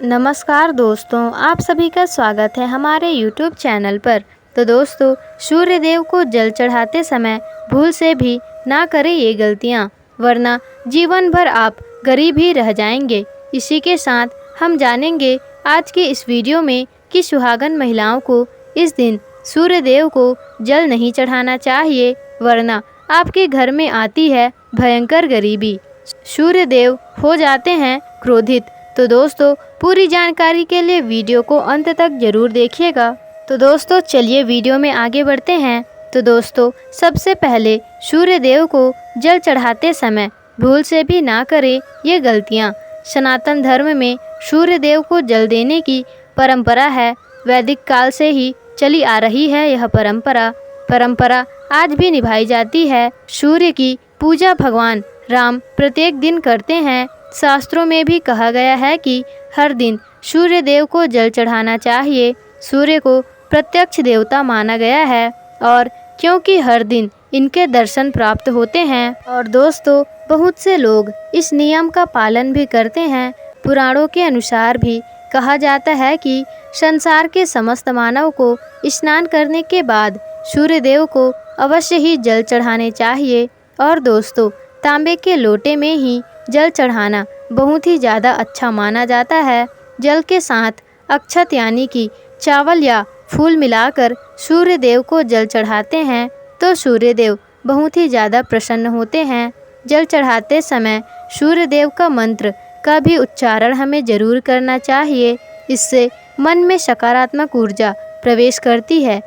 नमस्कार दोस्तों, आप सभी का स्वागत है हमारे YouTube चैनल पर। तो दोस्तों, सूर्य देव को जल चढ़ाते समय भूल से भी ना करें ये गलतियाँ, वरना जीवन भर आप गरीब ही रह जाएंगे। इसी के साथ हम जानेंगे आज की इस वीडियो में कि सुहागन महिलाओं को इस दिन सूर्य देव को जल नहीं चढ़ाना चाहिए, वरना आपके घर में आती है भयंकर गरीबी। सूर्य देव हो जाते हैं क्रोधित। तो दोस्तों, पूरी जानकारी के लिए वीडियो को अंत तक जरूर देखिएगा। तो दोस्तों, चलिए वीडियो में आगे बढ़ते हैं। तो दोस्तों, सबसे पहले सूर्य देव को जल चढ़ाते समय भूल से भी ना करें ये गलतियाँ। सनातन धर्म में सूर्य देव को जल देने की परंपरा है। वैदिक काल से ही चली आ रही है यह परंपरा आज भी निभाई जाती है। सूर्य की पूजा भगवान राम प्रत्येक दिन करते हैं। शास्त्रों में भी कहा गया है कि हर दिन सूर्य देव को जल चढ़ाना चाहिए। सूर्य को प्रत्यक्ष देवता माना गया है, और क्योंकि हर दिन इनके दर्शन प्राप्त होते हैं। और दोस्तों, बहुत से लोग इस नियम का पालन भी करते हैं। पुराणों के अनुसार भी कहा जाता है कि संसार के समस्त मानव को स्नान करने के बाद सूर्य देव को अवश्य ही जल चढ़ाने चाहिए। और दोस्तों, तांबे के लोटे में ही जल चढ़ाना बहुत ही ज़्यादा अच्छा माना जाता है। जल के साथ अक्षत यानी कि चावल या फूल मिलाकर सूर्य देव को जल चढ़ाते हैं तो सूर्य देव बहुत ही ज़्यादा प्रसन्न होते हैं। जल चढ़ाते समय सूर्य देव का मंत्र का भी उच्चारण हमें ज़रूर करना चाहिए। इससे मन में सकारात्मक ऊर्जा प्रवेश करती है।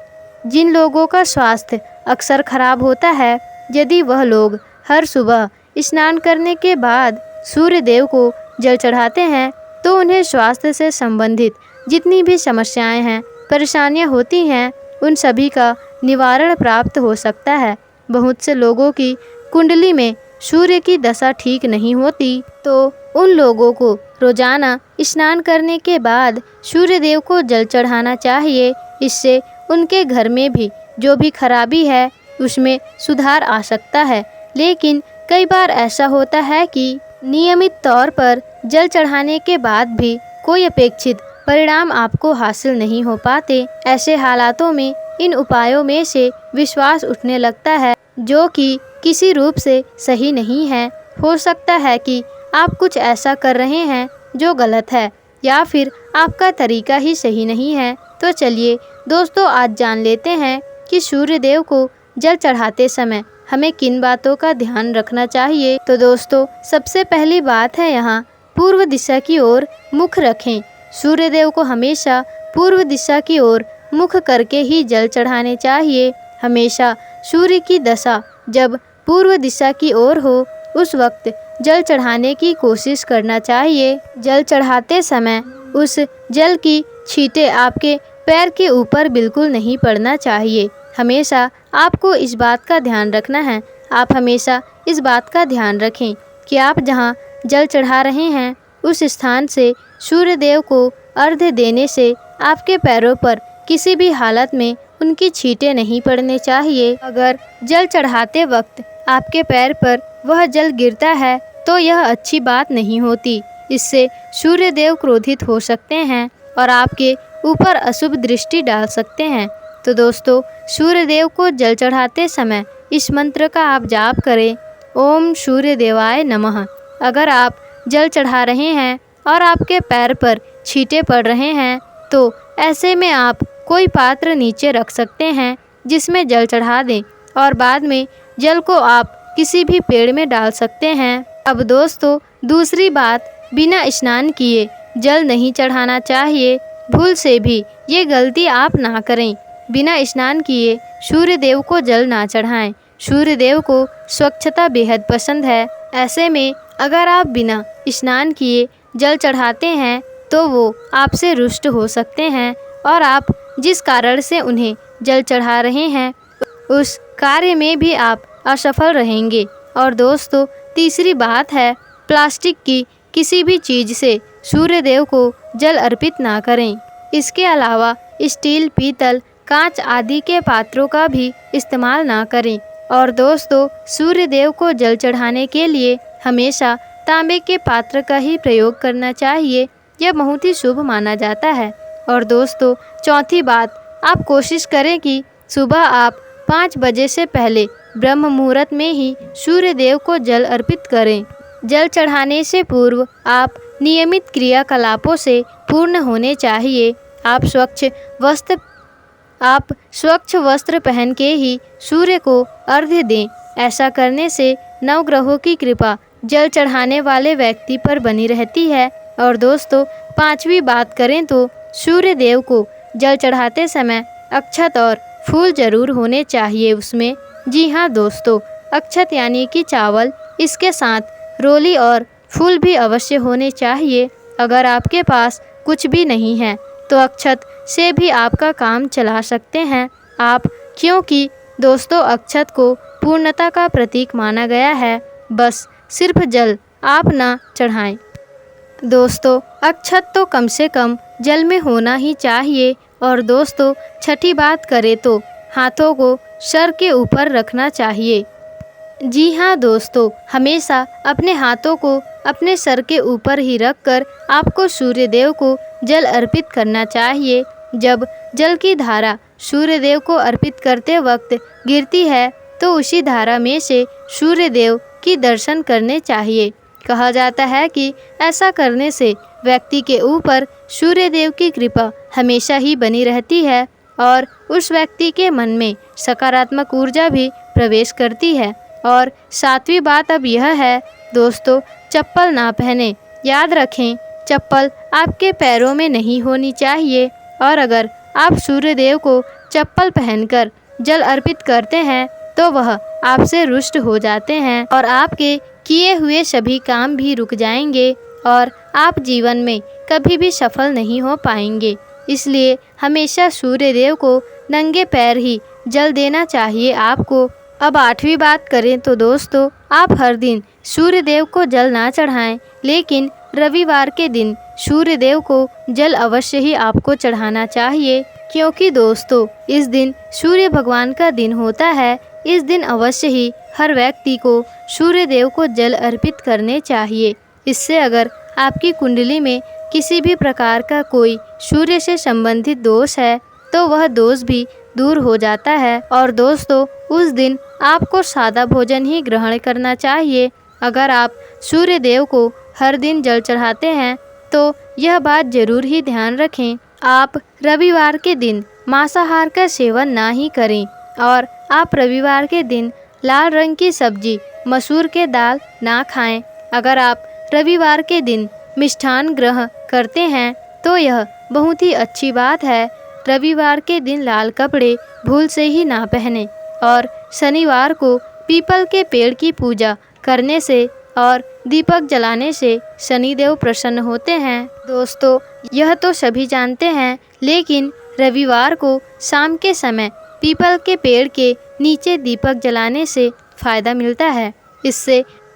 जिन लोगों का स्वास्थ्य अक्सर खराब होता है, यदि वह लोग हर सुबह स्नान करने के बाद सूर्य देव को जल चढ़ाते हैं तो उन्हें स्वास्थ्य से संबंधित जितनी भी समस्याएं हैं, परेशानियां होती हैं, उन सभी का निवारण प्राप्त हो सकता है। बहुत से लोगों की कुंडली में सूर्य की दशा ठीक नहीं होती, तो उन लोगों को रोजाना स्नान करने के बाद सूर्य देव को जल चढ़ाना चाहिए। इससे उनके घर में भी जो भी खराबी है उसमें सुधार आ सकता है। लेकिन कई बार ऐसा होता है कि नियमित तौर पर जल चढ़ाने के बाद भी कोई अपेक्षित परिणाम आपको हासिल नहीं हो पाते। ऐसे हालातों में इन उपायों में से विश्वास उठने लगता है, जो कि किसी रूप से सही नहीं है। हो सकता है कि आप कुछ ऐसा कर रहे हैं जो गलत है, या फिर आपका तरीका ही सही नहीं है। तो चलिए दोस्तों, आज जान लेते हैं कि सूर्य देव को जल चढ़ाते समय हमें किन बातों का ध्यान रखना चाहिए। तो दोस्तों, सबसे पहली बात है यहाँ पूर्व दिशा की ओर मुख रखें। सूर्य देव को हमेशा पूर्व दिशा की ओर मुख करके ही जल चढ़ाने चाहिए। हमेशा सूर्य की दशा जब पूर्व दिशा की ओर हो, उस वक्त जल चढ़ाने की कोशिश करना चाहिए। जल चढ़ाते समय उस जल की छींटे आपके पैर के ऊपर बिल्कुल नहीं पड़ना चाहिए। हमेशा आपको इस बात का ध्यान रखना है। आप हमेशा इस बात का ध्यान रखें कि आप जहां जल चढ़ा रहे हैं उस स्थान से सूर्य देव को अर्घ्य देने से आपके पैरों पर किसी भी हालत में उनकी छींटे नहीं पड़ने चाहिए। अगर जल चढ़ाते वक्त आपके पैर पर वह जल गिरता है तो यह अच्छी बात नहीं होती। इससे सूर्य देव क्रोधित हो सकते हैं और आपके ऊपर अशुभ दृष्टि डाल सकते हैं। तो दोस्तों, सूर्य देव को जल चढ़ाते समय इस मंत्र का आप जाप करें, ओम सूर्य देवाय नमः। अगर आप जल चढ़ा रहे हैं और आपके पैर पर छींटे पड़ रहे हैं तो ऐसे में आप कोई पात्र नीचे रख सकते हैं जिसमें जल चढ़ा दें, और बाद में जल को आप किसी भी पेड़ में डाल सकते हैं। अब दोस्तों, दूसरी बात, बिना स्नान किए जल नहीं चढ़ाना चाहिए। भूल से भी ये गलती आप ना करें। बिना स्नान किए सूर्य देव को जल ना चढ़ाएं। सूर्य देव को स्वच्छता बेहद पसंद है। ऐसे में अगर आप बिना स्नान किए जल चढ़ाते हैं तो वो आपसे रुष्ट हो सकते हैं, और आप जिस कारण से उन्हें जल चढ़ा रहे हैं उस कार्य में भी आप असफल रहेंगे। और दोस्तों, तीसरी बात है, प्लास्टिक की किसी भी चीज़ से सूर्य देव को जल अर्पित ना करें। इसके अलावा स्टील, पीतल, कांच आदि के पात्रों का भी इस्तेमाल ना करें। और दोस्तों, सूर्य देव को जल चढ़ाने के लिए हमेशा तांबे के पात्र का ही प्रयोग करना चाहिए। यह बहुत ही शुभ माना जाता है। और दोस्तों, चौथी बात, आप कोशिश करें कि सुबह आप 5 बजे से पहले ब्रह्म मुहूर्त में ही सूर्य देव को जल अर्पित करें। जल चढ़ाने से पूर्व आप नियमित क्रियाकलापों से पूर्ण होने चाहिए। आप स्वच्छ वस्त्र पहन के ही सूर्य को अर्घ्य दें। ऐसा करने से नवग्रहों की कृपा जल चढ़ाने वाले व्यक्ति पर बनी रहती है। और दोस्तों, 5वीं बात करें तो सूर्य देव को जल चढ़ाते समय अक्षत और फूल जरूर होने चाहिए उसमें। जी हाँ दोस्तों, अक्षत यानी कि चावल, इसके साथ रोली और फूल भी अवश्य होने चाहिए। अगर आपके पास कुछ भी नहीं है तो अक्षत से भी आपका काम चला सकते हैं आप, क्योंकि दोस्तों अक्षत को पूर्णता का प्रतीक माना गया है। बस सिर्फ जल आप ना चढ़ाएं। दोस्तों, अक्षत तो कम से कम जल में होना ही चाहिए। और दोस्तों, छठी बात करें तो हाथों को सर के ऊपर रखना चाहिए। जी हाँ दोस्तों, हमेशा अपने हाथों को अपने सर के ऊपर ही रखकर आपको सूर्य देव को जल अर्पित करना चाहिए। जब जल की धारा सूर्य देव को अर्पित करते वक्त गिरती है तो उसी धारा में से सूर्य देव की दर्शन करने चाहिए। कहा जाता है कि ऐसा करने से व्यक्ति के ऊपर सूर्य देव की कृपा हमेशा ही बनी रहती है और उस व्यक्ति के मन में सकारात्मक ऊर्जा भी प्रवेश करती है। और 7वीं बात अब यह है दोस्तों, चप्पल ना पहने। याद रखें, चप्पल आपके पैरों में नहीं होनी चाहिए। और अगर आप सूर्य देव को चप्पल पहनकर जल अर्पित करते हैं तो वह आपसे रुष्ट हो जाते हैं और आपके किए हुए सभी काम भी रुक जाएंगे और आप जीवन में कभी भी सफल नहीं हो पाएंगे। इसलिए हमेशा सूर्य देव को नंगे पैर ही जल देना चाहिए आपको। अब 8वीं बात करें तो दोस्तों, आप हर दिन सूर्य देव को जल ना चढ़ाएं, लेकिन रविवार के दिन सूर्य देव को जल अवश्य ही आपको चढ़ाना चाहिए, क्योंकि दोस्तों इस दिन सूर्य भगवान का दिन होता है। इस दिन अवश्य ही हर व्यक्ति को सूर्य देव को जल अर्पित करने चाहिए। इससे अगर आपकी कुंडली में किसी भी प्रकार का कोई सूर्य से संबंधित दोष है तो वह दोष भी दूर हो जाता है। और दोस्तों, उस दिन आपको सादा भोजन ही ग्रहण करना चाहिए। अगर आप सूर्य देव को हर दिन जल चढ़ाते हैं तो यह बात जरूर ही ध्यान रखें, आप रविवार के दिन मांसाहार का सेवन ना ही करें और आप रविवार के दिन लाल रंग की सब्जी, मसूर के दाल ना खाएं। अगर आप रविवार के दिन मिष्ठान ग्रहण करते हैं तो यह बहुत ही अच्छी बात है। रविवार के दिन लाल कपड़े भूल से ही ना पहने। और शनिवार को पीपल के पेड़ की पूजा करने से और दीपक जलाने से शनिदेव प्रसन्न होते हैं। दोस्तों, यह तो सभी जानते हैं, लेकिन रविवार को शाम के समय पीपल के पेड़ के नीचे दीपक जलाने से फ़ायदा मिलता है।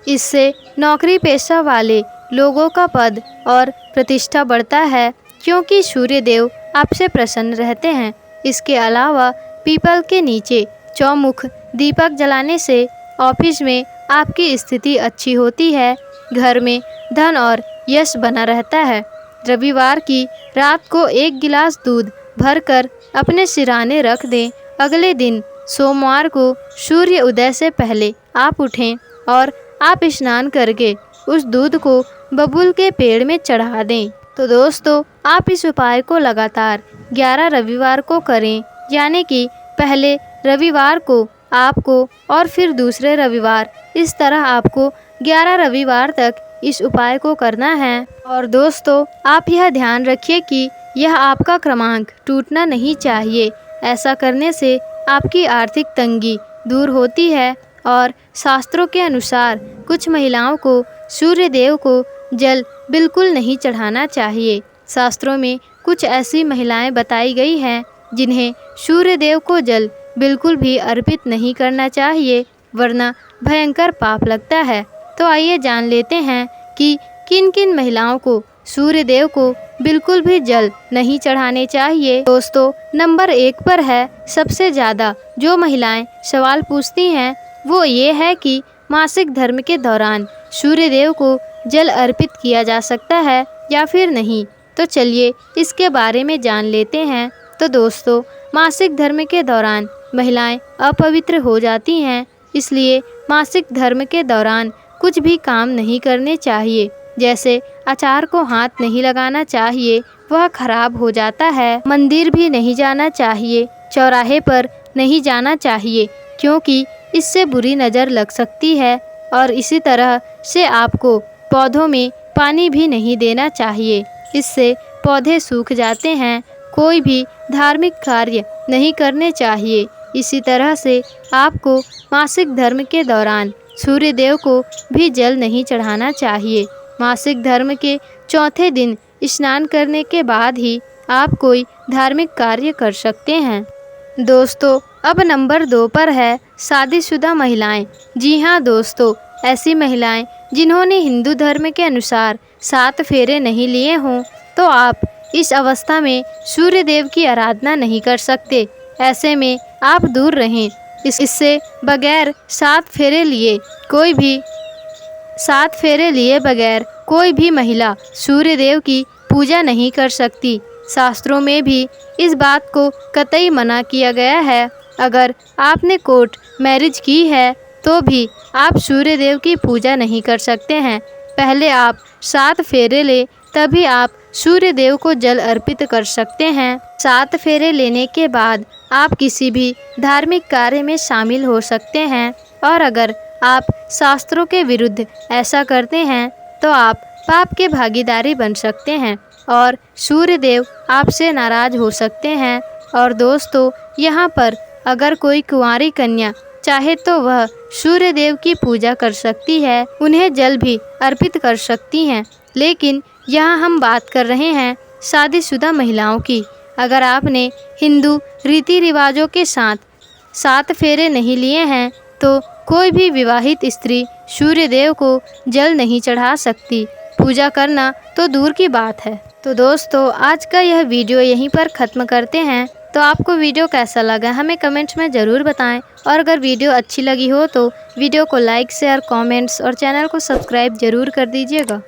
इससे नौकरी पेशा वाले लोगों का पद और प्रतिष्ठा बढ़ता है, क्योंकि सूर्य देव आपसे प्रसन्न रहते हैं। इसके अलावा पीपल के नीचे चौमुख दीपक जलाने से ऑफिस में आपकी स्थिति अच्छी होती है, घर में धन और यश बना रहता है। रविवार की रात को 1 गिलास दूध भरकर अपने सिरहाने रख दें। अगले दिन सोमवार को सूर्य उदय से पहले आप उठें और आप स्नान करके उस दूध को बबूल के पेड़ में चढ़ा दें। तो दोस्तों, आप इस उपाय को लगातार 11 रविवार को करें, यानी कि पहले रविवार को आपको और फिर दूसरे रविवार, इस तरह आपको 11 रविवार तक इस उपाय को करना है। और दोस्तों, आप यह ध्यान रखिए कि यह आपका क्रमांक टूटना नहीं चाहिए। ऐसा करने से आपकी आर्थिक तंगी दूर होती है। और शास्त्रों के अनुसार कुछ महिलाओं को सूर्य देव को जल बिल्कुल नहीं चढ़ाना चाहिए। शास्त्रों में कुछ ऐसी महिलाएं बताई गई हैं जिन्हें सूर्य देव को जल बिल्कुल भी अर्पित नहीं करना चाहिए, वरना भयंकर पाप लगता है। तो आइए जान लेते हैं कि किन किन महिलाओं को सूर्य देव को बिल्कुल भी जल नहीं चढ़ाने चाहिए। दोस्तों, नंबर 1 पर है, सबसे ज़्यादा जो महिलाएं सवाल पूछती हैं वो ये है कि मासिक धर्म के दौरान सूर्य देव को जल अर्पित किया जा सकता है या फिर नहीं, तो चलिए इसके बारे में जान लेते हैं। तो दोस्तों, मासिक धर्म के दौरान महिलाएं अपवित्र हो जाती हैं, इसलिए मासिक धर्म के दौरान कुछ भी काम नहीं करने चाहिए। जैसे अचार को हाथ नहीं लगाना चाहिए, वह खराब हो जाता है। मंदिर भी नहीं जाना चाहिए, चौराहे पर नहीं जाना चाहिए, क्योंकि इससे बुरी नज़र लग सकती है। और इसी तरह से आपको पौधों में पानी भी नहीं देना चाहिए, इससे पौधे सूख जाते हैं। कोई भी धार्मिक कार्य नहीं करने चाहिए। इसी तरह से आपको मासिक धर्म के दौरान सूर्य देव को भी जल नहीं चढ़ाना चाहिए। मासिक धर्म के चौथे दिन स्नान करने के बाद ही आप कोई धार्मिक कार्य कर सकते हैं। दोस्तों, अब नंबर 2 पर है शादीशुदा महिलाएं। जी हाँ दोस्तों, ऐसी महिलाएं जिन्होंने हिंदू धर्म के अनुसार 7 फेरे नहीं लिए हों, तो आप इस अवस्था में सूर्य देव की आराधना नहीं कर सकते। ऐसे में आप दूर रहें। इससे बगैर 7 फेरे लिए बगैर कोई भी महिला सूर्य देव की पूजा नहीं कर सकती। शास्त्रों में भी इस बात को कतई मना किया गया है। अगर आपने कोर्ट मैरिज की है तो भी आप सूर्य देव की पूजा नहीं कर सकते हैं। पहले आप 7 फेरे ले, तभी आप सूर्य देव को जल अर्पित कर सकते हैं। 7 फेरे लेने के बाद आप किसी भी धार्मिक कार्य में शामिल हो सकते हैं। और अगर आप शास्त्रों के विरुद्ध ऐसा करते हैं तो आप पाप के भागीदारी बन सकते हैं और सूर्य देव आपसे नाराज हो सकते हैं। और दोस्तों, यहाँ पर अगर कोई कुंवारी कन्या चाहे तो वह सूर्य देव की पूजा कर सकती है, उन्हें जल भी अर्पित कर सकती हैं। लेकिन यहाँ हम बात कर रहे हैं शादीशुदा महिलाओं की। अगर आपने हिंदू रीति रिवाजों के साथ 7 फेरे नहीं लिए हैं तो कोई भी विवाहित स्त्री सूर्य देव को जल नहीं चढ़ा सकती। पूजा करना तो दूर की बात है। तो दोस्तों, आज का यह वीडियो यहीं पर ख़त्म करते हैं। तो आपको वीडियो कैसा लगा हमें कमेंट्स में ज़रूर बताएं। और अगर वीडियो अच्छी लगी हो तो वीडियो को लाइक, शेयर, कमेंट्स और चैनल को सब्सक्राइब ज़रूर कर दीजिएगा।